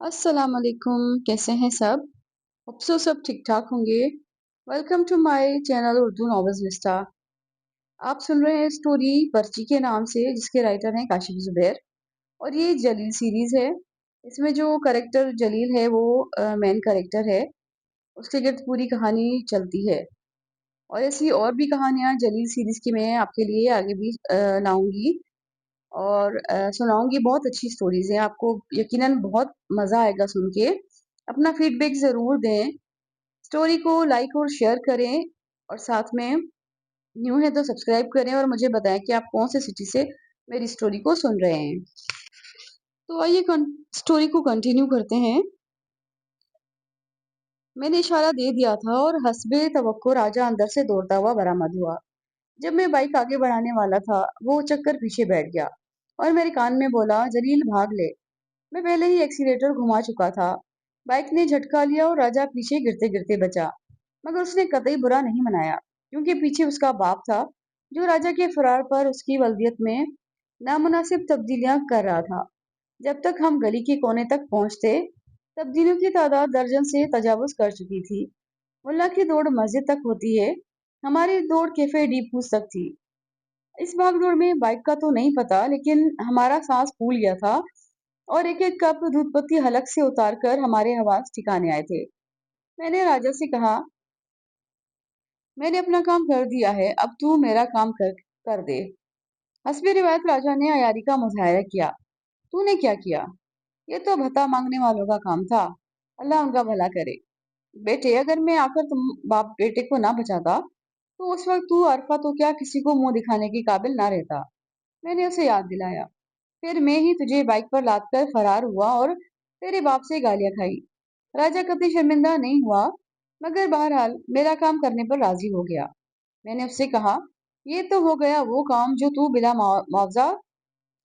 अस्सलाम वालेकुम। कैसे हैं सब? होप सो सब ठीक ठाक होंगे। Welcome to my channel Urdu novels vista. आप सुन रहे हैं स्टोरी पर्ची के नाम से, जिसके राइटर हैं काशिफ जुबैर। और ये जलील सीरीज है। इसमें जो करेक्टर जलील है वो मेन करेक्टर है। उसके गिर्द पूरी कहानी चलती है। और ऐसी और भी कहानियां जलील सीरीज की मैं आपके लिए आगे भी लाऊंगी और सुनाऊंगी। बहुत अच्छी स्टोरीज हैं, आपको यकीनन बहुत मजा आएगा सुन के। अपना फीडबैक जरूर दें, स्टोरी को लाइक और शेयर करें, और साथ में न्यू है तो सब्सक्राइब करें और मुझे बताएं कि आप कौन से सिटी से मेरी स्टोरी को सुन रहे हैं। तो आइए स्टोरी को कंटिन्यू करते हैं। मैंने इशारा दे दिया था और हस्बे तवक्को राजा अंदर से दौड़ता हुआ बरामद हुआ। जब मैं बाइक आगे बढ़ाने वाला था, वो चक्कर पीछे बैठ गया और मेरे कान में बोला, जलील भाग ले। मैं पहले ही एक्सीलेटर घुमा चुका था। बाइक ने झटका लिया और राजा पीछे गिरते गिरते बचा। मगर उसने कतई बुरा नहीं मनाया, क्योंकि पीछे उसका बाप था, जो राजा के फरार पर उसकी वल्दियत में नामुनासिब तब्दीलियां कर रहा था। जब तक हम गली के कोने तक पहुंचते, तब्दीलियों की तादाद दर्जन से तजावुज कर चुकी थी। मुल्ला की दौड़ मस्जिद तक होती है, हमारी दौड़ कैफे डी पूछ तक थी। इस भागदौड़ में बाइक का तो नहीं पता, लेकिन हमारा सांस फूल गया था और एक एक कप दूध पत्ती हलक से उतार कर हमारे हवास ठिकाने आए थे। मैंने राजा से कहा, मैंने अपना काम कर दिया है, अब तू मेरा काम कर दे। हस्बे रिवायत राजा ने अयारी का मुजाहरा किया। तूने क्या किया? ये तो भत्ता मांगने वालों का काम था, अल्लाह उनका भला करे। बेटे, अगर मैं आकर तुम बाप बेटे को ना बचाता, तो उस वक्त तू अरफा तो क्या किसी को मुंह दिखाने के काबिल ना रहता। मैंने उसे याद दिलाया। फिर मैं ही तुझे बाइक पर लाद कर फरार हुआ और तेरे बाप से गालियां खाई। राजा कभी शर्मिंदा नहीं हुआ, मगर बहरहाल मेरा काम करने पर राजी हो गया। मैंने उससे कहा, ये तो हो गया वो काम जो तू बिला मुआवजा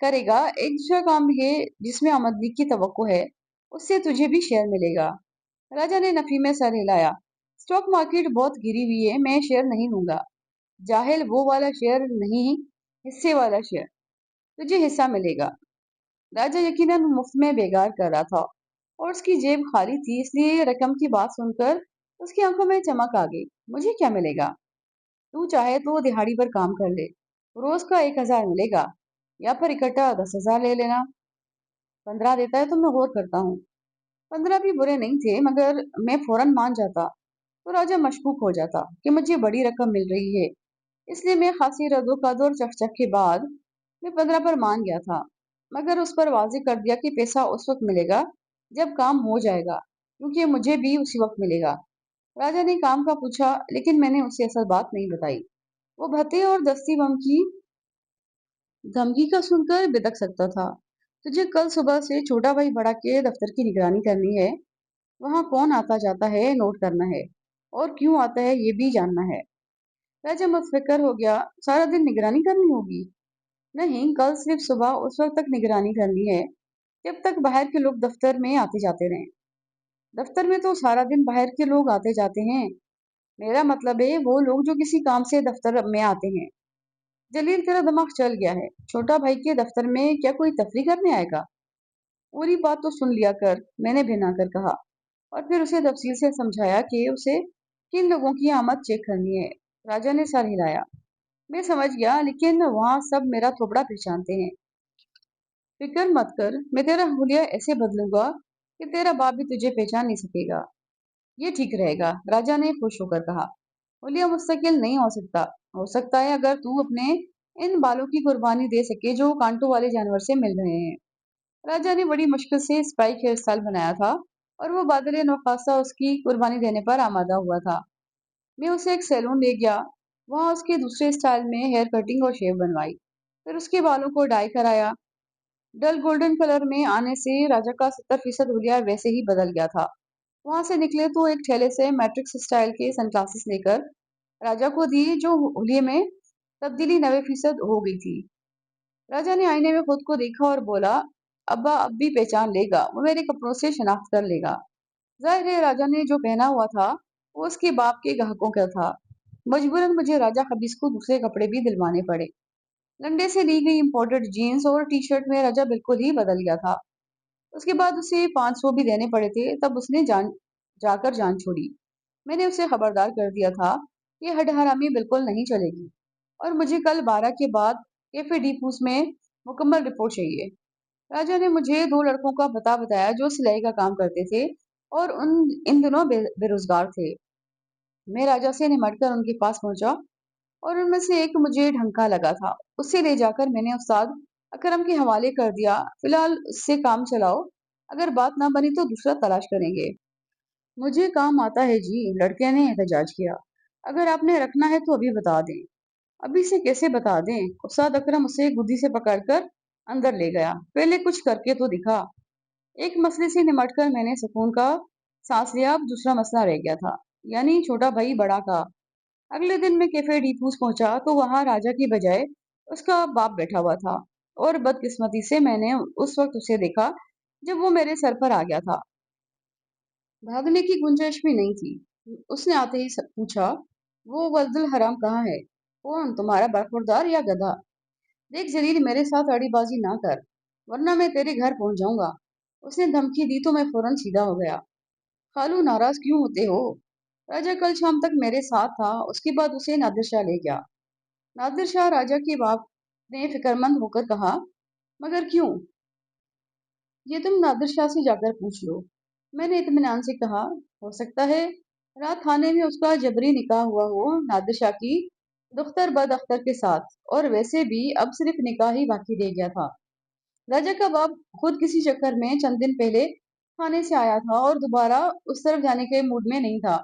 करेगा। एक दूसरा काम भी है जिसमें आमदनी की तवक्को है, उससे तुझे भी शेयर मिलेगा। राजा ने नफी में सर हिलाया। स्टॉक मार्केट बहुत गिरी हुई है, मैं शेयर नहीं लूंगा। जाहिल, वो वाला शेयर नहीं, हिस्से वाला शेयर। तुझे हिस्सा मिलेगा। राजा यकीनन मुफ्त में बेगार कर रहा था और उसकी जेब खाली थी, इसलिए रकम की बात सुनकर उसकी आंखों में चमक आ गई। मुझे क्या मिलेगा? तू चाहे तो दिहाड़ी पर काम कर ले, रोज का 1,000 मिलेगा, या फिर इकट्ठा 10,000 ले लेना। 15 देता है तो मैं गौर करता हूँ। 15 भी बुरे नहीं थे, मगर मैं फौरन मान जाता तो राजा मशकूक हो जाता कि मुझे बड़ी रकम मिल रही है। इसलिए मैं खासी रदो और चकचक के बाद मैं 15 पर मान गया था, मगर उस पर वाजे कर दिया कि पैसा उस वक्त मिलेगा जब काम हो जाएगा, क्योंकि मुझे भी उसी वक्त मिलेगा। राजा ने काम का पूछा, लेकिन मैंने उसे असल बात नहीं बताई। वो भत्ते और दस्ती बम की धमकी का सुनकर बिदक सकता था। तुझे कल सुबह से छोटा भाई बड़ा के दफ्तर की निगरानी करनी है। वहां कौन आता जाता है नोट करना है, और क्यों आता है ये भी जानना है। राजा मुतफिकर हो गया। सारा दिन निगरानी करनी होगी? नहीं, कल सिर्फ सुबह उस वक्त तक निगरानी करनी है जब तक बाहर के लोग दफ्तर में आते जाते रहें। दफ्तर में तो सारा दिन बाहर के लोग आते जाते हैं। मेरा मतलब है वो लोग जो किसी काम से दफ्तर में आते हैं। जलील, तेरा दिमाग चल गया है। छोटा भाई के दफ्तर में क्या कोई तफरी करने आएगा? पूरी बात तो सुन लिया कर, मैंने भिना कर कहा, और फिर उसे तफसील से समझाया कि उसे किन लोगों की आमद चेक करनी है। राजा ने सर हिलाया। मैं समझ गया, लेकिन वहाँ सब मेरा थोबड़ा पहचानते हैं। फिक्र मत कर, मैं तेरा हुलिया ऐसे बदलूंगा कि तेरा बाप भी तुझे पहचान नहीं सकेगा। ये ठीक रहेगा, राजा ने खुश होकर कहा। हुलिया मुस्तकिल नहीं हो सकता। हो सकता है अगर तू अपने इन बालों की कुर्बानी दे सके जो कांटों वाले जानवर से मिल रहे हैं। राजा ने बड़ी मुश्किल से स्पाइक हेयर स्टाइल बनाया था और वो बादल नखासा उसकी कुर्बानी देने पर आमादा हुआ था। मैं उसे एक सैलून ले गया। वहां उसके दूसरे स्टाइल में हेयर कटिंग और शेव बनवाई। फिर उसके बालों को डाई कराया। डल गोल्डन कलर में आने से राजा का 70% हुलिया वैसे ही बदल गया था। वहां से निकले तो एक ठेले से मैट्रिक्स स्टाइल के सनग्लासेस लेकर राजा को दिए, जो हुलिये में तब्दीली 90% हो गई थी। राजा ने आईने में खुद को देखा और बोला, अब्बा अब भी पहचान लेगा, वो मेरे कपड़ों से शनाख्त कर लेगा। जाहिर है राजा ने जो पहना हुआ था वो उसके बाप के ग्राहकों का था। मजबूरन मुझे राजा हबीस को दूसरे कपड़े भी दिलवाने पड़े। लंडे से ली गई इम्पोर्टेड जीन्स और टी शर्ट में राजा बिल्कुल ही बदल गया था। اس کے بعد اسے 500 بھی دینے پڑے تھے، تب اس نے جا کر جان چھوڑی۔ میں نے اسے خبردار کر دیا تھا کہ ہڈ حرامی بالکل نہیں چلے گی، اور مجھے کل 12 کے بعد کیفے ڈی پوس میں مکمل رپورٹ چاہیے۔ راجا نے مجھے 2 لڑکوں کا پتہ بتایا جو سلائی کا کام کرتے تھے اور ان دنوں بے روزگار تھے۔ میں راجا سے نمٹ کر ان کے پاس پہنچا اور ان میں سے ایک مجھے ڈھنکا لگا تھا، اسے لے جا کر میں نے استاد اکرم کے حوالے کر دیا۔ فی الحال اس سے کام چلاؤ، اگر بات نہ بنی تو دوسرا تلاش کریں گے۔ مجھے کام آتا ہے جی، لڑکے نے احتجاج کیا۔ اگر آپ نے رکھنا ہے تو ابھی بتا دیں۔ ابھی سے کیسے بتا دیں؟ استاد اکرم اسے گدی سے پکڑ کر اندر لے گیا۔ پہلے کچھ کر کے تو دکھا۔ ایک مسئلے سے نمٹ کر میں نے سکون کا سانس لیا، اب دوسرا مسئلہ رہ گیا تھا، یعنی چھوٹا بھائی بڑا کا۔ اگلے دن میں کیفے ڈیپوس پہنچا تو وہاں راجا کی بجائے اس کا باپ بیٹھا ہوا تھا، اور بدقسمتی سے میں نے اس وقت اسے دیکھا جب وہ میرے سر پر آ گیا تھا۔ بھاگنے کی گنجائش بھی نہیں تھی۔ اس نے آتے ہی پوچھا، وہ ولد الحرام کہاں ہے؟ کون، تمہارا برخوردار یا گدھا؟ دیکھ جلیل، میرے ساتھ اڑی بازی نہ کر ورنہ میں تیرے گھر پہنچ جاؤں گا۔ اس نے دھمکی دی تو میں فوراً سیدھا ہو گیا۔ خالو ناراض کیوں ہوتے ہو؟ راجا کل شام تک میرے ساتھ تھا، اس کے بعد اسے نادر شاہ لے گیا۔ نادر شاہ، راجا کے باپ نے فکرمند ہو کر کہا۔ مگر کیوں؟ یہ تم نادر شاہ سے جا کر پوچھ لو۔ میں نے اطمینان سے کہا، ہو سکتا ہے رات تھانے میں اس کا جبری نکاح ہوا ہو نادر شاہ کی دختر بد اختر کے ساتھ، اور ویسے بھی اب صرف نکاح ہی باقی رہ گیا تھا۔ راجا کا باپ خود کسی چکر میں چند دن پہلے تھانے سے آیا تھا اور دوبارہ اس طرف جانے کے موڈ میں نہیں تھا،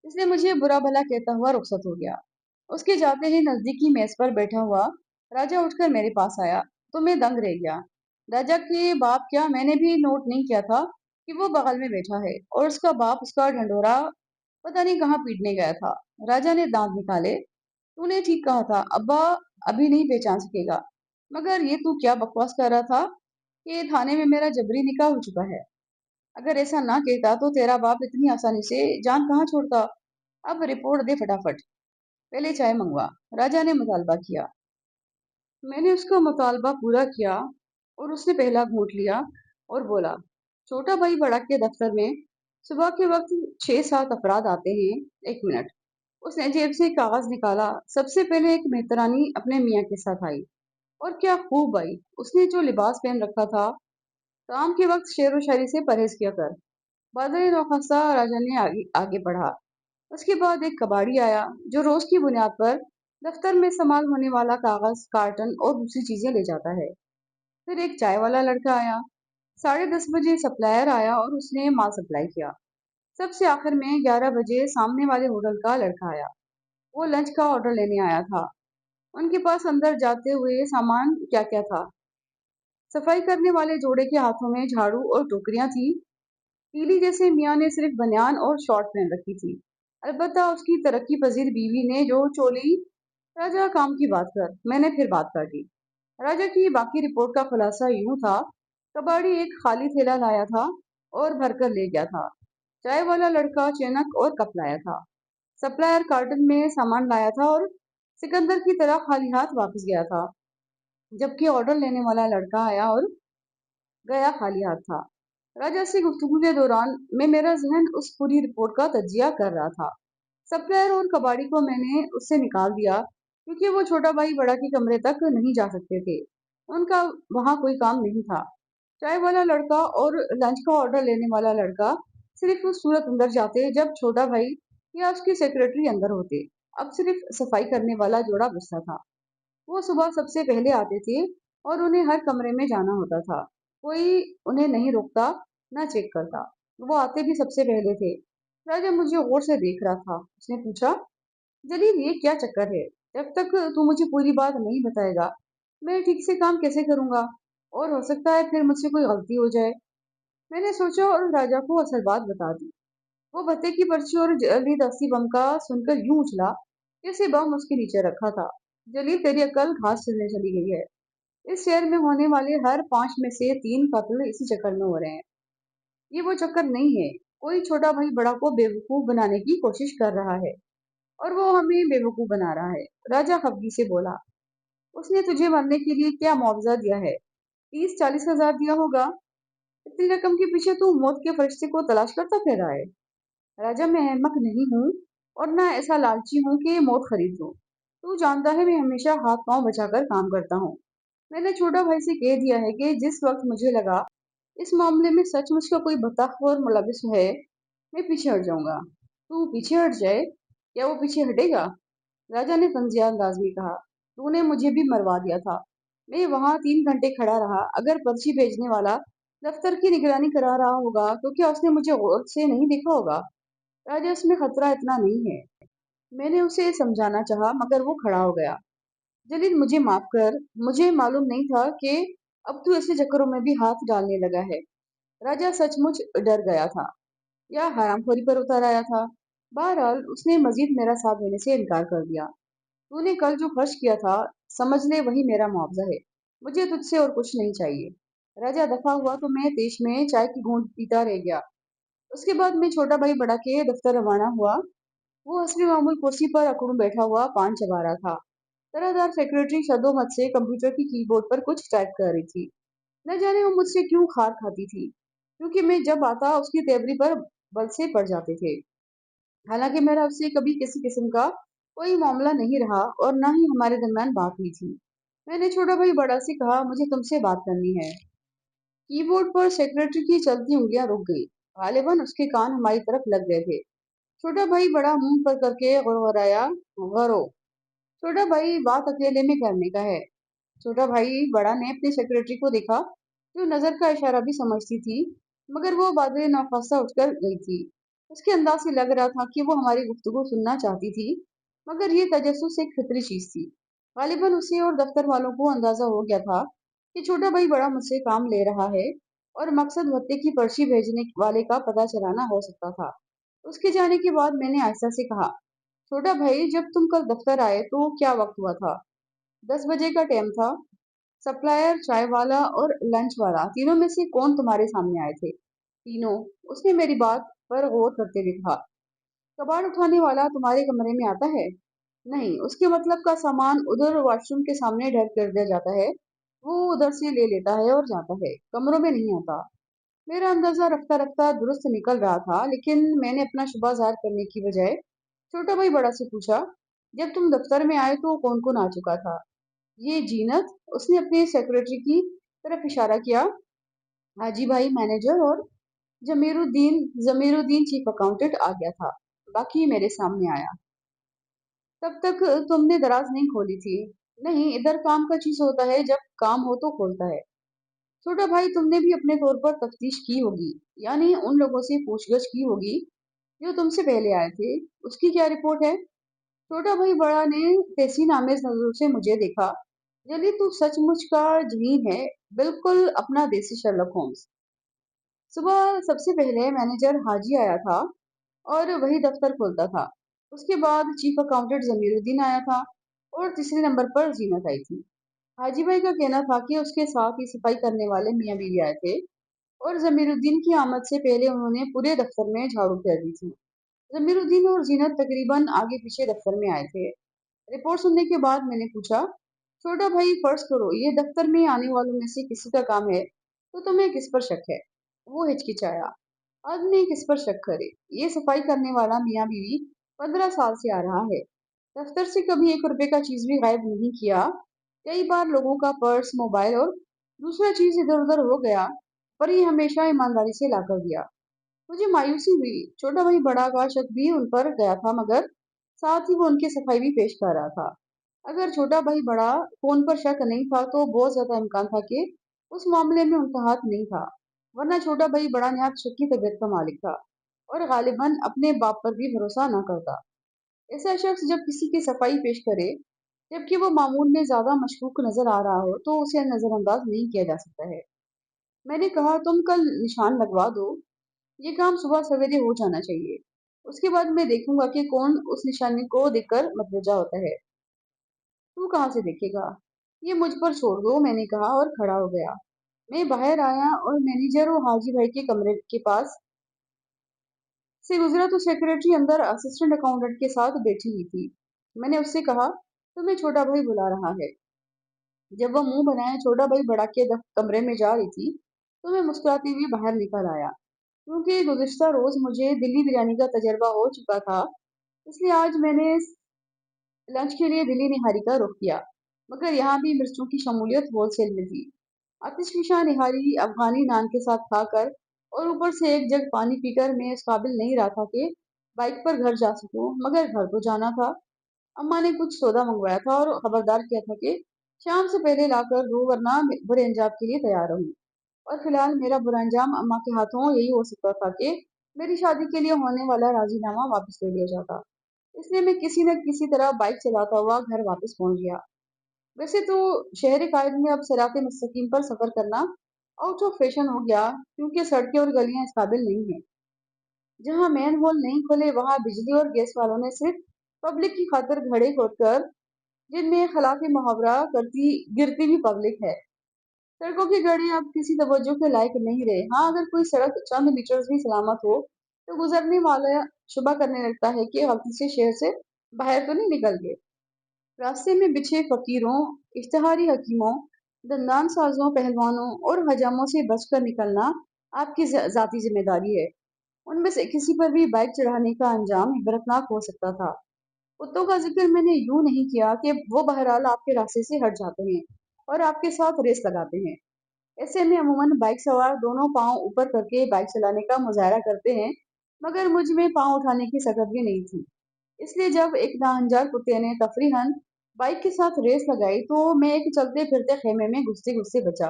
اس لیے مجھے برا بھلا کہتا ہوا رخصت ہو گیا۔ اس کے جاتے ہی نزدیکی میز پر بیٹھا ہوا راجا اٹھ کر میرے پاس آیا تو میں دنگ رہ گیا۔ راجا کے باپ کیا، میں نے بھی نوٹ نہیں کیا تھا کہ وہ بغل میں بیٹھا ہے، اور اس کا باپ اس کا ڈھنڈورا پتہ نہیں کہاں پیٹنے گیا تھا۔ راجا نے دانت نکالے۔ تو نے ٹھیک کہا تھا، ابا ابھی نہیں پہچان سکے گا۔ مگر یہ تو کیا بکواس کر رہا تھا کہ تھانے میں میرا جبری نکاح ہو چکا ہے؟ اگر ایسا نہ کہتا تو تیرا باپ اتنی آسانی سے جان کہاں چھوڑتا؟ اب رپورٹ دے فٹافٹ، پہلے چائے منگوا۔ راجا نے مطالبہ کیا۔ میں نے اس کا مطالبہ پورا کیا اور اس نے پہلا گھونٹ لیا اور بولا، چھوٹا بھائی بڑا کے دفتر میں صبح کے وقت 6-7 افراد آتے ہیں۔ 1 منٹ۔ اس نے جیب سے کاغذ نکالا۔ سب سے پہلے ایک مہترانی اپنے میاں کے ساتھ آئی، اور کیا خوب آئی! اس نے جو لباس پہن رکھا تھا، کام کے وقت شعر و شاعری سے پرہیز کیا کر۔ بادل نوخستہ، راجا نے آگے بڑھا۔ اس کے بعد ایک کباڑی آیا جو روز کی بنیاد پر دفتر میں استعمال ہونے والا کاغذ، کارٹن اور دوسری چیزیں لے جاتا ہے۔ پھر ایک چائے والا لڑکا آیا۔ 10:30 بجے سپلائر آیا اور اس نے مال سپلائی کیا۔ سب سے آخر میں 11 بجے سامنے والے ہوٹل کا لڑکا آیا، وہ لنچ کا آرڈر لینے آیا تھا۔ ان کے پاس اندر جاتے ہوئے سامان کیا کیا تھا؟ صفائی کرنے والے جوڑے کے ہاتھوں میں جھاڑو اور ٹوکریاں تھیں۔ پیلی جیسے میاں نے صرف بنیان اور شارٹ پہن رکھی تھی، البتہ اس کی ترقی پذیر بیوی نے جو چولی۔ راجا کام کی بات کر، میں نے پھر بات کاٹی۔ راجا کی باقی رپورٹ کا خلاصہ یوں تھا، کباڑی ایک خالی تھیلا لایا تھا اور بھر کر لے گیا تھا۔ چائے والا لڑکا چینک اور کپ لایا تھا۔ سپلائر کارٹن میں سامان لایا تھا اور سکندر کی طرح خالی ہاتھ واپس گیا تھا، جبکہ آرڈر لینے والا لڑکا آیا اور گیا خالی ہاتھ تھا۔ راجا سے گفتگو کے دوران میں میرا ذہن اس پوری رپورٹ کا تجزیہ کر رہا تھا۔ سپلائر اور کباڑی کو میں نے اس سے نکال دیا کیونکہ وہ چھوٹا بھائی بڑا کے کمرے تک نہیں جا سکتے تھے، ان کا وہاں کوئی کام نہیں تھا۔ چائے والا لڑکا اور لنچ کا آرڈر لینے والا لڑکا صرف اس صورت اندر جاتے جب چھوٹا بھائی یا اس کی سیکرٹری اندر ہوتے۔ اب صرف صفائی کرنے والا جوڑا بچتا تھا۔ وہ صبح سب سے پہلے آتے تھے اور انہیں ہر کمرے میں جانا ہوتا تھا، کوئی انہیں نہیں روکتا نہ چیک کرتا، وہ آتے بھی سب سے پہلے تھے۔ راجا مجھے غور سے دیکھ رہا تھا۔ اس نے پوچھا، جلیل یہ کیا چکر ہے؟ جب تک تو مجھے پوری بات نہیں بتائے گا میں ٹھیک سے کام کیسے کروں گا، اور ہو سکتا ہے پھر مجھ سے کوئی غلطی ہو جائے۔ میں نے سوچا اور راجا کو اصل بات بتا دی۔ وہ بھتے کی پرچی اور جلی دستی بم کا سن کر یوں اچھلا جیسے بم اس کے نیچے رکھا تھا۔ جلیل، تیری عقل گھاس چلنے چلی گئی ہے۔ اس شہر میں ہونے والے ہر 5 میں سے 3 قتل اسی چکر میں ہو رہے ہیں۔ یہ وہ چکر نہیں ہے، کوئی چھوٹا بھائی بڑا کو بیوقوف بنانے کی کوشش کر رہا ہے، اور وہ ہمیں بیوقوف بنا رہا ہے۔ راجا خفگی سے بولا، اس نے تجھے مرنے کے لیے کیا معاوضہ دیا ہے؟ 30-40 ہزار دیا ہوگا؟ इतनी रकम के पीछे तू मौत के फरिश्ते को तलाश करता फिर रहा है। राजा, मैं अहमक नहीं हूँ और ना ऐसा लालची हूँ कि मौत खरीद लूं। तू जानता है मैं हमेशा हाथ पांव बचाकर काम करता हूँ। मैंने छोटा भाई से कह दिया है कि जिस वक्त मुझे लगा इस मामले में सचमुच का कोई बतख और मुलविस है, मैं पीछे हट जाऊंगा। तू पीछे हट जाए, क्या वो पीछे हटेगा? राजा ने तंजिया अंदाज में कहा। तूने मुझे भी मरवा दिया था। मैं वहां 3 घंटे खड़ा रहा। अगर पर्ची भेजने वाला दफ्तर की निगरानी करा रहा होगा तो क्या उसने मुझे गौर से नहीं देखा होगा? राजा, उसमें खतरा इतना नहीं है। मैंने उसे समझाना चाहा मगर वो खड़ा हो गया। जलील, मुझे माफ कर। मुझे मालूम नहीं था कि अब तू ऐसे चक्करों में भी हाथ डालने लगा है। राजा सचमुच डर गया था या हरामखोरी पर उतर आया था। बहरहाल उसने मजीद मेरा साथ देने से इनकार कर दिया। तूने कल जो खर्च किया था, समझ ले वही मेरा मुआवजा है। मुझे तुझसे और कुछ नहीं चाहिए। राजा दफा हुआ तो मैं देश में चाय की घूंट पीता रह गया। उसके बाद मैं छोटा भाई बड़ा के दफ्तर रवाना हुआ। वो हस्बी मामूल कुर्सी पर अकड़ू बैठा हुआ पान चबा रहा था। तरहदार सेक्रेटरी शदोमत से कंप्यूटर की कीबोर्ड पर कुछ टाइप कर रही थी। न जाने वो मुझसे क्यों खार खाती थी, क्योंकि मैं जब आता उसकी तेवरी पर बल से पड़ जाते थे। हालांकि मेरा उससे कभी किसी किस्म का कोई मामला नहीं रहा और न ही हमारे दरमियान बात हुई थी। मैंने छोटा भाई बड़ा से कहा, मुझे तुमसे बात करनी है। कीबोर्ड पर सेक्रेटरी की चलती उंगलियां रुक गई। गालिबन उसके कान हमारी तरफ लग गए थे। छोटा भाई बड़ा मुंह पर करके गुड़गुड़ाया, गौरो। छोटा भाई, बात अकेले में करने का है। छोटा भाई बड़ा ने अपने सेक्रेटरी को देखा, जो नजर का इशारा भी समझती थी, मगर वो बादल नौखासा उठकर गई थी। उसके अंदाज से लग रहा था कि वो हमारी गुफ्तगू सुनना चाहती थी, मगर ये तजस्सुस एक फितरी चीज थी। गालिबन उसे और दफ्तर वालों को अंदाजा हो गया था कि छोटा भाई बड़ा मुझसे काम ले रहा है और मकसद भत्ते की पर्ची भेजने वाले का पता चलाना हो सकता था। उसके जाने के बाद मैंने आयशा से कहा, छोटा भाई, जब तुम कल दफ्तर आए तो क्या वक्त हुआ था? 10 बजे का टाइम था। सप्लायर, चाय वाला और लंच वाला, तीनों में से कौन तुम्हारे सामने आए थे? तीनों। उसने मेरी बात पर गौर करते हुए कहा। कबाड़ उठाने वाला तुम्हारे कमरे में आता है? नहीं, उसके मतलब का सामान उधर वॉशरूम के सामने ढक कर दिया जाता है। वो उधर से ले लेता है और जाता है, कमरों में नहीं आता। मेरा अंदाजा रफ्ता रफ्ता दुरुस्त निकल रहा था, लेकिन मैंने अपना शुबा जाहिर करने की बजाय छोटा भाई बड़ा से पूछा, जब तुम दफ्तर में आए तो कौन कौन आ चुका था? ये जीनत, उसने अपने सेक्रेटरी की तरफ इशारा किया, हाजी भाई मैनेजर और जमीरुद्दीन चीफ अकाउंटेंट आ गया था। बाकी मेरे सामने आया। तब तक तुमने दराज नहीं खोली थी। नहीं, इधर काम का चीज होता है, जब काम हो तो खोलता है। छोटा भाई, तुमने भी अपने तौर पर तफ्तीश की होगी, यानी उन लोगों से पूछगछ की होगी जो तुमसे पहले आए थे। उसकी क्या रिपोर्ट है? छोटा भाई बड़ा ने तहसीन आमेज नजरों से मुझे देखा। जल्दी, तू सचमुच का जहीन है, बिल्कुल अपना देसी शर्लक होम्स। सुबह सबसे पहले मैनेजर हाजी आया था और वही दफ्तर खोलता था। उसके बाद चीफ अकाउंटेंट जमीरुद्दीन आया था और तीसरे नंबर पर जीनत आई थी। हाजी भाई का कहना था कि उसके साथ ही सफाई करने वाले मियाँ बीवी आए थे और जमीरुद्दीन की आमद से पहले उन्होंने पूरे दफ्तर में झाड़ू फेर दी थी। जमीरुद्दीन और जीनत तकरीबन आगे पीछे दफ्तर में आए थे। रिपोर्ट सुनने के बाद मैंने पूछा, छोटा भाई, फर्ज करो ये दफ्तर में आने वालों में से किसी का काम है, तो तुम्हें किस पर शक है? वो हिचकिचाया। आदमी किस पर शक करे? ये सफाई करने वाला मियाँ बीवी 15 साल से आ रहा है। दफ्तर से कभी 1 रुपए का चीज भी गायब नहीं किया। कई बार लोगों का पर्स, मोबाइल और दूसरा चीज इधर उधर हो गया, पर ये हमेशा ईमानदारी से ला कर दिया। मुझे मायूसी हुई। छोटा भाई बड़ा का शक भी उन पर गया था, मगर साथ ही वो उनकी सफाई भी पेश कर रहा था। अगर छोटा भाई बड़ा फोन पर शक नहीं था तो बहुत ज्यादा इम्कान था कि उस मामले में उनका हाथ नहीं था, वरना छोटा भाई बड़ा नहायत शक की तबीयत का मालिक था और गालिबन अपने बाप पर भी भरोसा न करता। ऐसा शख्स जब किसी की सफाई पेश करे, जबकि वो मामूल में ज्यादा मशकूक नजर आ रहा हो, तो उसे नजरअंदाज नहीं किया जा सकता है। मैंने कहा, तुम कल निशान लगवा दो। ये काम सुबह सवेरे हो जाना चाहिए। उसके बाद मैं देखूंगा कि कौन उस निशानी को देखकर मतवजा होता है। तू कहाँ से देखेगा? ये मुझ पर छोड़ दो, मैंने कहा और खड़ा हो गया। मैं बाहर आया और मैनेजर और हाजी भाई के कमरे के पास से गुजरा तो सेक्रेटरी अंदर असिस्टेंट अकाउंटेंट के साथ बैठी हुई थी। मैंने उससे कहा, तुम्हें छोटा भाई बुला रहा है। जब वह मुंह बनाए छोटा भाई बड़ा के कमरे में जा रही थी, तो मैं मुस्कुराती हुई बाहर निकल आया। क्योंकि गुज़िश्ता रोज़ मुझे दिल्ली बिरयानी का तजुर्बा हो चुका था, इसलिए आज मैंने लंच के लिए दिल्ली निहारी का रुख किया। मगर यहाँ भी मिर्चों की शमूलियत होलसेल में थी। आतिशफिशा निहारी अफ़गानी नान के साथ खाकर और ऊपर से एक जग पानी पीकर मैं इस काबिल नहीं रहा था कि बाइक पर घर जा सकूं, मगर घर तो जाना था। अम्मा ने कुछ सौदा मंगवाया था और खबरदार किया था कि शाम से पहले लाकर दो, वरना बुरे अंजाम के लिए तैयार रहूं। और फिलहाल मेरा बुरा अंजाम अम्मा के हाथों यही हो सकता था कि मेरी शादी के लिए होने वाला राजीनामा वापस ले लिया जाता। इसलिए मैं किसी न किसी तरह बाइक चलाता हुआ घर वापस पहुंच गया। वैसे तो शहरी कायद में अब सराते मुस्तकीम पर सफर करना आउट ऑफ फैशन हो गया, क्योंकि सड़कें और गलियां इस काबिल नहीं है। जहां मेन होल नहीं खुले, वहां बिजली और गैस वालों ने सिर्फ पब्लिक की खातिर घड़े खोदकर, जिनमें खिलाफ मुहावरा करती गिरती भी पब्लिक है। सड़कों की घड़ी अब किसी तवज्जो के लायक नहीं रहे। हाँ, अगर कोई सड़क चंद मीटर भी सलामत हो तो गुजरने वाला शुबा करने लगता है कि गलती से शहर से बाहर तो नहीं निकल गए। रास्ते में बिछे फकीरों, इश्तिहारी हकीमों, दंदान साजों, पहलवानों और हजामों से बचकर निकलना आपकी जाती जिम्मेदारी है। उनमें से किसी पर भी बाइक चढ़ाने का अंजाम इबरतनाक हो सकता था। कुत्तों का जिक्र मैंने यूं नहीं किया कि वो बहरहाल आपके रास्ते से हट जाते हैं और आपके साथ रेस लगाते हैं। ऐसे में अमूमन बाइक सवार दोनों पांव ऊपर करके बाइक चलाने का मुजाहरा करते हैं, मगर मुझ में पांव उठाने की सकत भी नहीं थी। इसलिए जब एक नाहंजार कुत्ते ने तफरीहन बाइक के साथ रेस लगाई तो मैं एक चलते फिरते खेमे में घुसते घुसते बचा।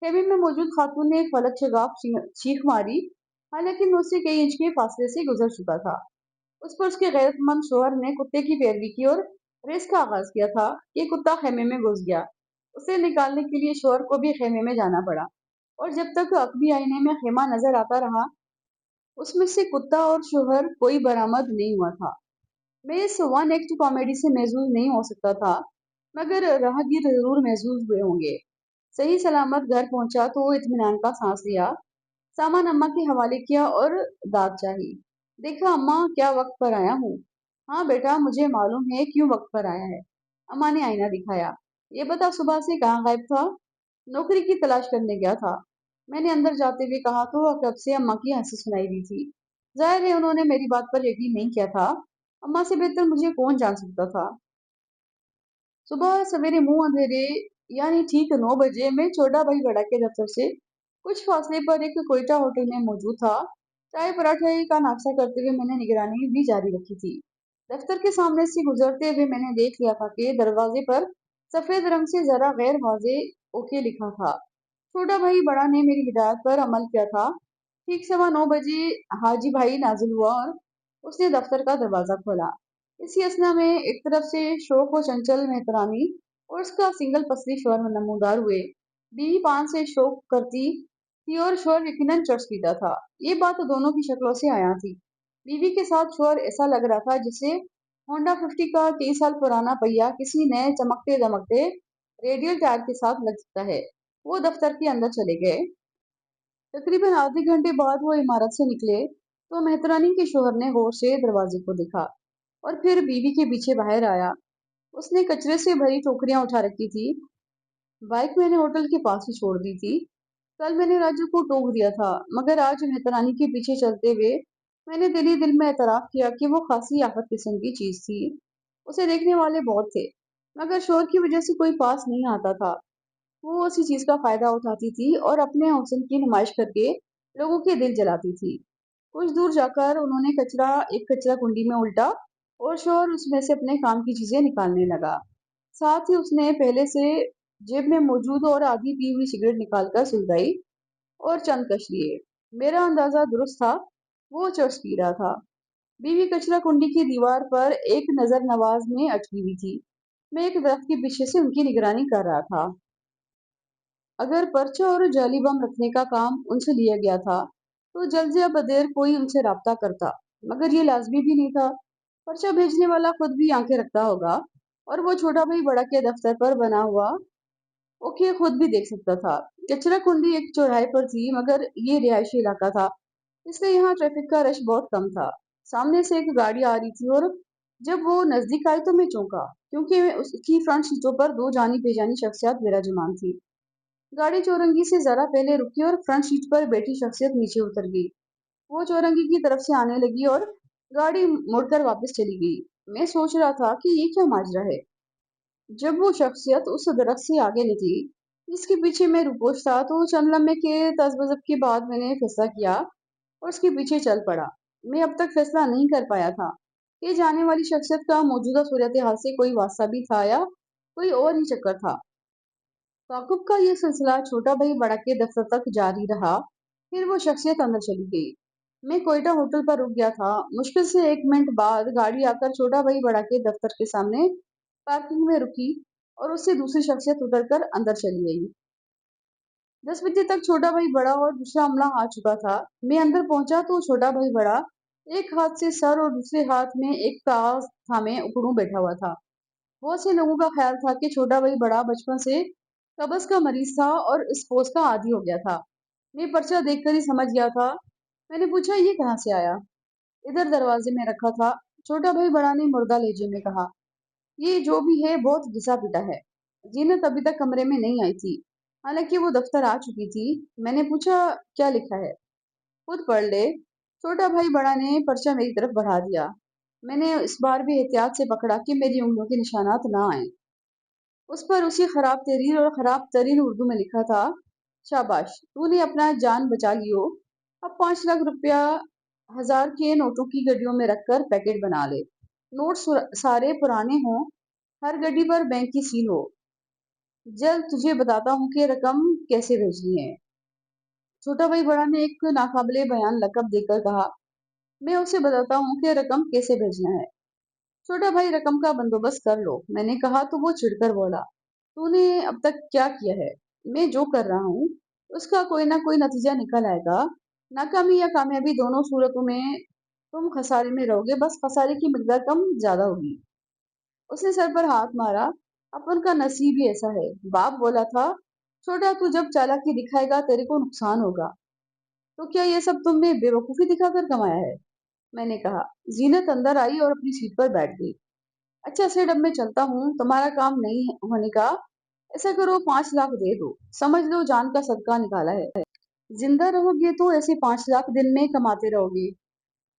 खेमे में मौजूद खातून ने एक फलक शगाफ चीख मारी, हालांकि मैं उससे कई इंच के फासले से गुजर चुका था। उस पर उसके गैरतमंद शोहर ने कुत्ते की पैरवी की और रेस का आगाज किया था। ये कुत्ता खेमे में घुस गया। उसे निकालने के लिए शोहर को भी खेमे में जाना पड़ा, और जब तक अकबी आईने में खेमा नजर आता रहा, उसमें से कुत्ता और शोहर कोई बरामद नहीं हुआ था। मैं इस वन एक्ट कॉमेडी से महजूज नहीं हो सकता था, मगर राहगीर जरूर महजूज हुए होंगे। सही सलामत घर पहुंचा तो इत्मीनान का सांस लिया, सामान अम्मा के हवाले किया और दाद चाही। देखा अम्मा, क्या वक्त पर आया हूँ? हाँ बेटा, मुझे मालूम है क्यों वक्त पर आया है। अम्मा ने आईना दिखाया। ये बता, सुबह से कहाँ गायब था? नौकरी की तलाश करने गया था, मैंने अंदर जाते हुए कहा तो कब से अम्मा की हंसी सुनाई दी थी। जाहिर है उन्होंने मेरी बात पर यकीन नहीं किया था। अम्मा से बेहतर मुझे कौन जान सकता था। सुबह सवेरे मुंह अंधेरे, यानी ठीक 9 बजे, मैं छोटा भाई बड़ा के दफ्तर से कुछ फासले पर एक कोयटा होटल में मौजूद था। चाय पराठे का नाश्ता करते हुए मैंने निगरानी भी जारी रखी थी। दफ्तर के सामने से गुजरते हुए मैंने देख लिया था कि दरवाजे पर सफेद रंग से जरा गैर वाजे ओके लिखा था। छोटा भाई बड़ा ने मेरी हिदायत पर अमल किया था। ठीक 9:15 बजे हाजी भाई नाजिल हुआ और उसने दफ्तर का दरवाजा खोला। इसी असना में एक तरफ से शौक व चंचल मेहतरामी और उसका सिंगल पसली शोर नमूदार हुए। बीवी पान से शौक करती थी और शोर यकीनन चर्चीदा था। ये बात दोनों की शक्लों से आया थी। बीवी के साथ शोर ऐसा लग रहा था जिसे होंडा 50 का कई साल पुराना पहिया किसी नए चमकते दमकते रेडियल टायर के साथ लग सकता है। वो दफ्तर के अंदर चले गए। तकरीबन आधे घंटे बाद वो इमारत से निकले तो मेहतरानी के शोहर ने गौर से दरवाजे को देखा और फिर बीवी के पीछे बाहर आया। उसने कचरे से भरी टोकरियां उठा रखी थी। बाइक मैंने होटल के पास ही छोड़ दी थी। कल मैंने राजू को टोक दिया था, मगर आज मेहतरानी के पीछे चलते हुए मैंने दिल ही दिल में एतराफ किया कि वो खासी आफत किस्म की चीज थी। उसे देखने वाले बहुत थे, मगर शोर की वजह से कोई पास नहीं आता था। वो उसी चीज का फायदा उठाती थी और अपने हुस्न की नुमाइश करके लोगों के दिल जलाती थी। कुछ दूर जाकर उन्होंने एक कचरा कुंडी में उल्टा और शोर उसमें से अपने काम की चीजें निकालने लगा। साथ ही उसने पहले से जेब में मौजूद और आधी पी हुई सिगरेट निकालकर सुलगाई और चंद कश लिए। मेरा अंदाजा दुरुस्त था, वो चर्च पी रहा था। बीवी कचरा कुंडी की दीवार पर एक नजर नवाज में अटकी हुई थी। मैं एक दरख्त के पीछे से उनकी निगरानी कर रहा था। अगर पर्चा और जाली बम रखने का काम उनसे लिया गया था तो जल्द या बदेर कोई उनसे राब्ता करता, मगर ये लाजमी भी नहीं था। पर्चा भेजने वाला खुद भी आंखें रखता होगा और वो छोटा भाई बड़ा के दफ्तर पर बना हुआ ओके खुद भी देख सकता था। कचरा कुंडी एक चौराहे पर थी, मगर ये रिहायशी इलाका था, इसलिए यहाँ ट्रैफिक का रश बहुत कम था। सामने से एक गाड़ी आ रही थी और जब वो नजदीक आई तो मैं चौंका, क्योंकि उसकी फ्रंट सीटों पर दो जानी बेजानी शख्सियत विराजमान थी। गाड़ी चौरंगी से जरा पहले रुकी और फ्रंट सीट पर बैठी शख्सियत नीचे उतर गई। वो चौरंगी की तरफ से आने लगी और गाड़ी मुड़कर वापस चली गई। मैं सोच रहा था कि ये क्या माजरा है। जब वो शख्सियत उस दरख्त से आगे निकली जिसके पीछे मैं रुपोश था, तो चंद लम्हे के तजबजब के बाद मैंने फैसला किया और उसके पीछे चल पड़ा। मैं अब तक फैसला नहीं कर पाया था कि जाने वाली शख्सियत का मौजूदा सूरत हाल से कोई वास्ता भी था या कोई और ही चक्कर था। ताकुब का ये सिलसिला छोटा भाई बड़ा के दफ्तर तक जारी रहा। फिर वो शख्सियत अंदर चली गई। मैं कोयटा होटल पर रुक गया था। मुश्किल से 1 मिनट बाद गाड़ी आकर छोटा भाई बड़ा के दफ्तर के सामने पार्किंग में रुकी और उससे दूसरी शख्सियत उतरकर अंदर चली गई। 10 बजे तक छोटा भाई बड़ा और दूसरा अमला आ चुका था। मैं अंदर पहुंचा तो छोटा भाई बड़ा एक हाथ से सर और दूसरे हाथ में एक कागज थामे उकड़ू बैठा हुआ था। बहुत से लोगों का ख्याल था कि छोटा भाई बड़ा बचपन से कब्ज का मरीज था और इस पोस्ट का आदी हो गया था। मैं पर्चा देखकर ही समझ गया था। मैंने पूछा, ये कहाँ से आया? इधर दरवाजे में रखा था, छोटा भाई बड़ा ने मुर्दा लहजे में कहा। ये जो भी है बहुत घिसा पिटा है। जीनत अभी तक कमरे में नहीं आई थी, हालांकि वो दफ्तर आ चुकी थी। मैंने पूछा, क्या लिखा है? खुद पढ़ ले। छोटा भाई बड़ा ने पर्चा मेरी तरफ बढ़ा दिया। मैंने इस बार भी एहतियात से पकड़ा कि मेरी उंगलियों के निशानात ना आए। उस पर उसी खराब तरीन और खराब तरीन उर्दू में लिखा था, शाबाश तूने अपना जान बचा लियो। अब 5 लाख रुपया 1000 के नोटों की गड्डियों में रखकर पैकेट बना ले। नोट सारे पुराने हों, हर गड्डी पर बैंक की सील हो। जल्द तुझे बताता हूँ कि रकम कैसे भेजनी है। छोटा भाई बड़ा ने एक नाकाबिले बयान लकब देकर कहा, मैं उसे बताता हूँ कि रकम कैसे भेजना है। छोटा भाई रकम का बंदोबस्त कर लो, मैंने कहा तो वो चिढ़कर बोला, तूने अब तक क्या किया है? मैं जो कर रहा हूँ उसका कोई ना कोई नतीजा निकल आएगा। नाकामी या कामयाबी दोनों सूरतों में तुम खसारे में रहोगे, बस खसारे की मिकदार कम ज्यादा होगी। उसने सर पर हाथ मारा। अपन का नसीब ही ऐसा है। बाप बोला था, छोटा तू जब चालाकी दिखाएगा तेरे को नुकसान होगा। तो क्या ये सब तुमने बेवकूफी दिखाकर कमाया है? मैंने कहा। जीनत अंदर आई और अपनी सीट पर बैठ गई। अच्छा सेठ, अब मैं चलता हूँ, तुम्हारा काम नहीं होने का। ऐसा करो, 5 लाख दे दो, समझ लो जान का सदका निकाला है। जिंदा रहोगे तो ऐसे 5 लाख दिन में कमाते रहोगे।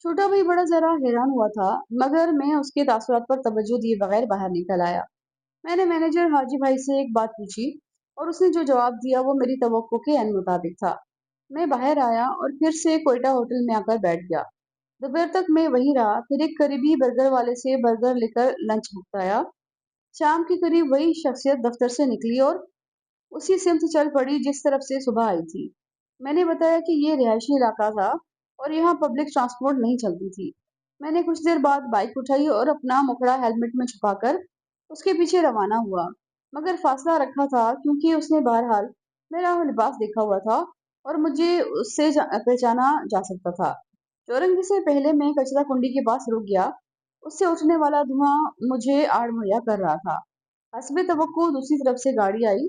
छोटा भाई बड़ा जरा हैरान हुआ था, मगर मैं उसके तासुरात पर तवज्जो दिए बगैर बाहर निकल आया। मैंने मैनेजर हाजी भाई से एक बात पूछी और उसने जो जवाब दिया वो मेरी तवक्को के अन मुताबिक था। मैं बाहर आया और फिर से कोयटा होटल में आकर बैठ गया। दोपहर तक मैं वहीं रहा, फिर एक करीबी बर्गर वाले से बर्गर लेकर लंच भुगताया। शाम के करीब वही शख्सियत दफ्तर से निकली और उसी सिमत चल पड़ी जिस तरफ से सुबह आई थी। मैंने बताया कि ये रिहायशी इलाका था और यहाँ पब्लिक ट्रांसपोर्ट नहीं चलती थी। मैंने कुछ देर बाद बाइक उठाई और अपना मुखड़ा हेलमेट में छुपाकर उसके पीछे रवाना हुआ, मगर फासला रखा था क्योंकि उसने बहरहाल मेरा लिबास देखा हुआ था और मुझे उससे पहचाना जा सकता था। चौरंगी से पहले मैं कचरा कुंडी के पास रुक गया। उससे उठने वाला धुआं मुझे आड़ मुहैया कर रहा था। हस्बे तवक्को दूसरी तरफ से गाड़ी आई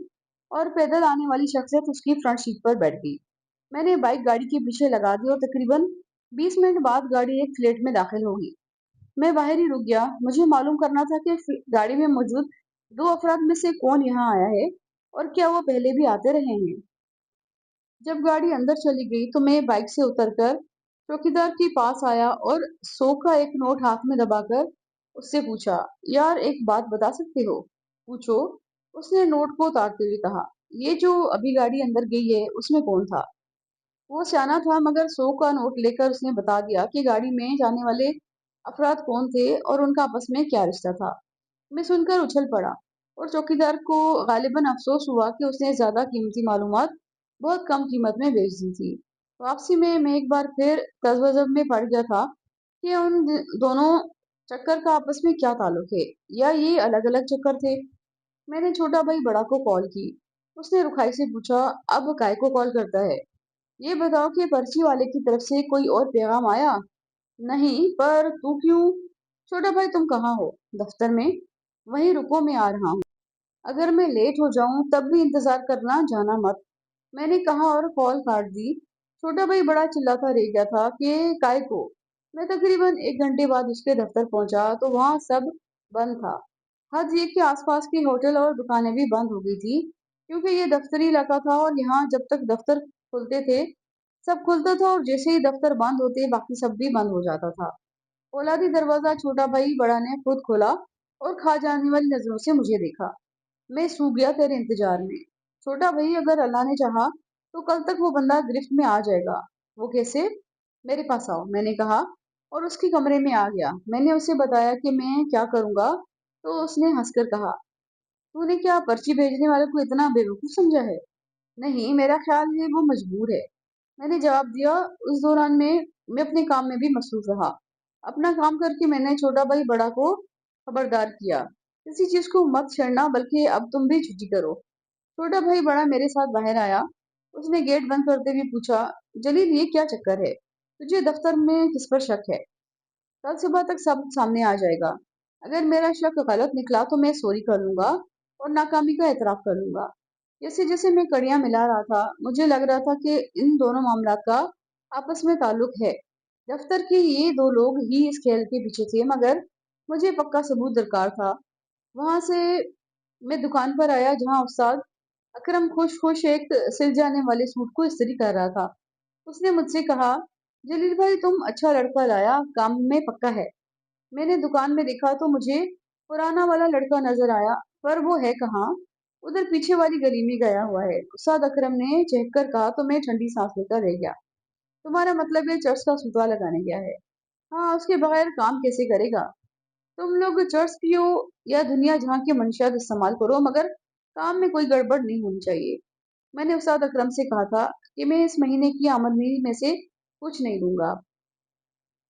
और पैदल आने वाली शख्सियत उसकी फ्रंट सीट पर बैठ गई। मैंने बाइक गाड़ी के पीछे लगा दी और तकरीबन 20 मिनट बाद गाड़ी एक फ्लैट में दाखिल होगी। मैं बाहर ही रुक गया। मुझे मालूम करना था कि गाड़ी में मौजूद 2 अफराद में से कौन यहाँ आया है और क्या वो पहले भी आते रहे हैं। जब गाड़ी अंदर चली गई तो मैं बाइक से उतरकर चौकीदार के पास आया और 100 का एक नोट हाथ में दबाकर उससे पूछा, यार एक बात बता सकते हो? पूछो, उसने नोट को उतारते हुए कहा। ये जो अभी गाड़ी अंदर गई है उसमें कौन था? वो सियाना था, मगर 100 का नोट लेकर उसने बता दिया कि गाड़ी में जाने वाले अफराद कौन थे और उनका आपस में क्या रिश्ता था। मैं सुनकर उछल पड़ा और चौकीदार को गालिबन अफसोस हुआ कि उसने ज्यादा कीमती मालूमात बहुत कम कीमत में बेच दी थी। वापसी में मैं एक बार फिर तजबजब में पड़ गया था कि उन दोनों चक्कर का आपस में क्या ताल्लुक है, या ये अलग अलग चक्कर थे। मैंने छोटा भाई बड़ा को कॉल की। उसने रुखाई से पूछा, अब काय को कॉल करता है? ये बताओ कि पर्ची वाले की तरफ से कोई और पैगाम आया? नहीं, पर तू क्यों? छोटा भाई तुम कहाँ हो? दफ्तर में। वहीं रुको, मैं आ रहा हूँ। अगर मैं लेट हो जाऊं तब भी इंतजार करना, जाना मत, मैंने कहा और कॉल काट दी। छोटा भाई बड़ा चिल्लाता रह गया था कि काय को। मैं तकरीबन 1 घंटे बाद उसके दफ्तर पहुंचा तो वहां सब बंद था। हद ये कि आसपास के होटल और दुकानें भी बंद हो गई थी। क्योंकि ये दफ्तरी इलाका था और यहाँ जब तक दफ्तर खुलते थे सब खुलता था और जैसे ही दफ्तर बंद होते बाकी सब भी बंद हो जाता था। औलादी दरवाजा छोटा भाई बड़ा ने खुद खोला और खा जाने वाली नजरों से मुझे देखा। मैं सूख गया तेरे इंतजार में। छोटा भाई अगर अल्लाह ने चाहा तो कल तक वो बंदा गिरफ्त में आ जाएगा। वो कैसे? मेरे पास आओ, मैंने कहा और उसके कमरे में आ गया। मैंने उसे बताया कि मैं क्या करूंगा तो उसने हंसकर कहा, तूने क्या पर्ची भेजने वाले को इतना बेवकूफ समझा है? नहीं, मेरा ख्याल है वो मजबूर है, मैंने जवाब दिया। उस दौरान मैं अपने काम में भी मसरूफ रहा। अपना काम करके मैंने छोटा भाई बड़ा को खबरदार किया, किसी चीज को मत छेड़ना, बल्कि अब तुम भी छुट्टी करो। छोटा भाई बड़ा मेरे साथ बाहर आया। उसने गेट बंद करते हुए पूछा, जलील ये क्या चक्कर है? तुझे दफ्तर में किस पर शक है? कल सुबह तक सब सामने आ जाएगा। अगर मेरा शक गलत निकला तो मैं सॉरी कर लूंगा और नाकामी का एतराफ कर लूंगा। जैसे जैसे मैं कड़ियां मिला रहा था मुझे लग रहा था कि इन दोनों मामलों का आपस में ताल्लुक है। दफ्तर के ये दो लोग ही इस खेल के पीछे थे, मगर मुझे पक्का सबूत दरकार था। वहां से मैं दुकान पर आया जहां उस्ताद अकरम खुश खुश एक सिल जाने वाले सूट को इस्त्री कर रहा था। उसने मुझसे कहा, जलील भाई तुम अच्छा लड़का लाया, काम में पक्का है। मैंने दुकान में देखा तो मुझे पुराना वाला लड़का नजर आया, पर वो है कहाँ? उधर पीछे वाली गली में गया हुआ है। उस्ताद अकरम ने चहक कहा तो मैं ठंडी सांस लेकर रह गया। तुम्हारा मतलब ये चर्च का सूतरा लगाने गया है? हाँ, उसके बगैर काम कैसे करेगा? तुम लोग चर्च पियो या दुनिया जहाँ की मंशियात इस्तेमाल करो, मगर काम में कोई गड़बड़ नहीं होनी चाहिए। मैंने उस्ताद अकरम से कहा था कि मैं इस महीने की आमदनी में से कुछ नहीं दूंगा।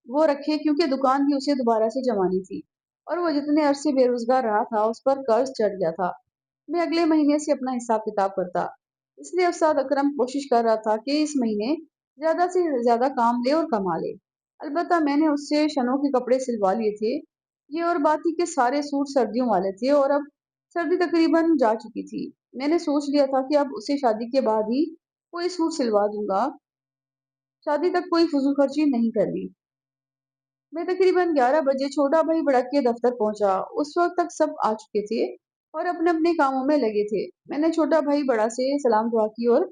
वो रखे, क्योंकि दुकान भी उसे दोबारा से जमानी थी और वो जितने अरसे बेरोजगार रहा था उस पर कर्ज चढ़ गया था। मैं अगले महीने से अपना हिसाब किताब करता। इसलिए उस्ताद अकरम कोशिश कर रहा था कि इस महीने ज्यादा से ज्यादा काम ले और कमा ले। अलबत्ता मैंने उससे शनों के कपड़े सिलवा लिए थे। ये और बात थी कि सारे सूट सर्दियों वाले थे और अब सर्दी तकरीबन जा चुकी थी। मैंने सोच लिया था कि अब उसे शादी के बाद ही कोई सूट सिलवा दूंगा, शादी तक कोई फजूल खर्ची नहीं करनी। मैं तकरीबन 11 बजे छोटा भाई बड़ा के दफ्तर पहुंचा। उस वक्त तक सब आ चुके थे और अपने अपने कामों में लगे थे। मैंने छोटा भाई बड़ा से सलाम दुआ की और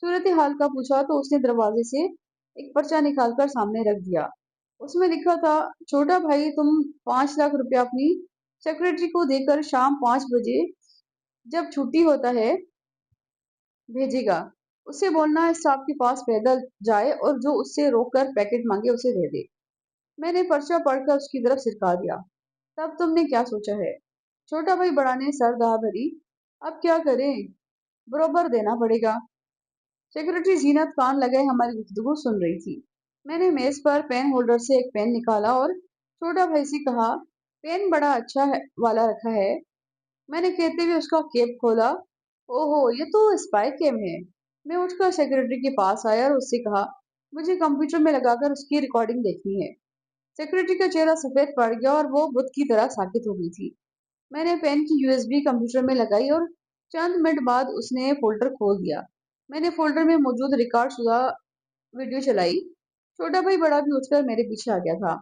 सूरत हाल का पूछा तो उसने दरवाजे से एक पर्चा निकालकर सामने रख दिया। उसमें लिखा था, छोटा भाई तुम 5 लाख रुपया अपनी सेक्रेटरी को देकर शाम 5 बजे जब छुट्टी होता है भेजेगा। उससे बोलना इस साहब के पास पैदल जाए और जो उससे रोक कर पैकेट मांगे उसे दे दे। मैंने पर्चा पढ़कर उसकी तरफ सिरका दिया। तब तुमने क्या सोचा है? छोटा भाई बड़ा ने सर दहा भरी। अब क्या करें, बरोबर देना पड़ेगा। सेक्रेटरी जीनत कान लगाए हमारी गुफ्तगू सुन रही थी। मैंने मेज पर पेन होल्डर से एक पेन निकाला और छोटा भाई से कहा, पेन बड़ा अच्छा है वाला रखा है। मैंने कहते हुए उसका केप खोला। ओहो, ये तो स्पाई केम है। मैं उठकर सेक्रेटरी के पास आया और उससे कहा, मुझे कंप्यूटर में लगाकर उसकी रिकॉर्डिंग देखनी है। सेक्रेटरी का चेहरा सफेद पड़ गया और वो बुत की तरह साकित हो गई थी। मैंने पेन की यूएसबी कंप्यूटर में लगाई और चंद मिनट बाद उसने फोल्डर खोल दिया। मैंने फोल्डर में मौजूद रिकॉर्ड शुदा वीडियो चलाई। छोटा भाई बड़ा भी उठकर मेरे पीछे आ गया था।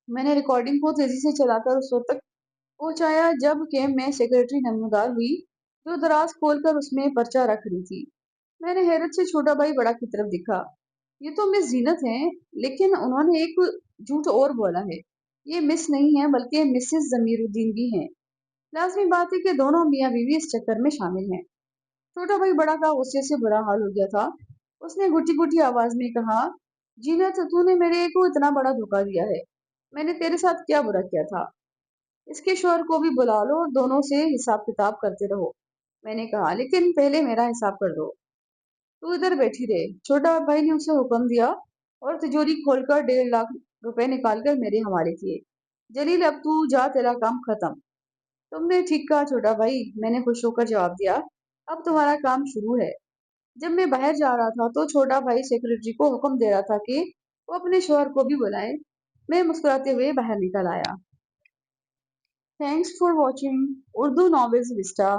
मैंने रिकॉर्डिंग को तेजी से चलाकर उस वक्त तक पहुंचाया जब कैम में सेक्रेटरी नमदार हुई, जो दराज खोलकर उसमें पर्चा रख रही थी। मैंने हैरत से छोटा भाई बड़ा की तरफ देखा। ये तो मिस जीनत हैं, लेकिन उन्होंने एक झूठ और बोला है। ये मिस नहीं है बल्कि मिसेस जमीरुद्दीन भी हैं। लाजमी बात है कि दोनों मियाँ बीवी इस चक्कर में शामिल हैं। छोटा भाई बड़ा का गुस्से से बुरा हाल हो गया था। उसने घुटी घुटी आवाज में कहा, जीनत तूने मेरे को इतना बड़ा धोखा दिया है। मैंने तेरे साथ क्या बुरा किया था? इसके शोहर को भी बुला लो और दोनों से हिसाब किताब करते रहो, मैंने कहा, लेकिन पहले मेरा हिसाब कर दो। तू इधर बैठी रहे, छोटा भाई ने उसे हुक्म दिया और तिजोरी खोलकर 1.5 लाख रुपए निकालकर मेरे हवाले किए। जलील अब तू जा, तेरा काम खत्म। तुमने ठीक कहा छोटा भाई, मैंने खुश होकर जवाब दिया। अब तुम्हारा काम शुरू है। जब मैं बाहर जा रहा था तो छोटा भाई सेक्रेटरी को हुक्म दे रहा था कि वो अपने शोहर को भी बुलाए। मैं मुस्कुराते हुए बाहर निकल आया। Thanks for watching Urdu novels Vista.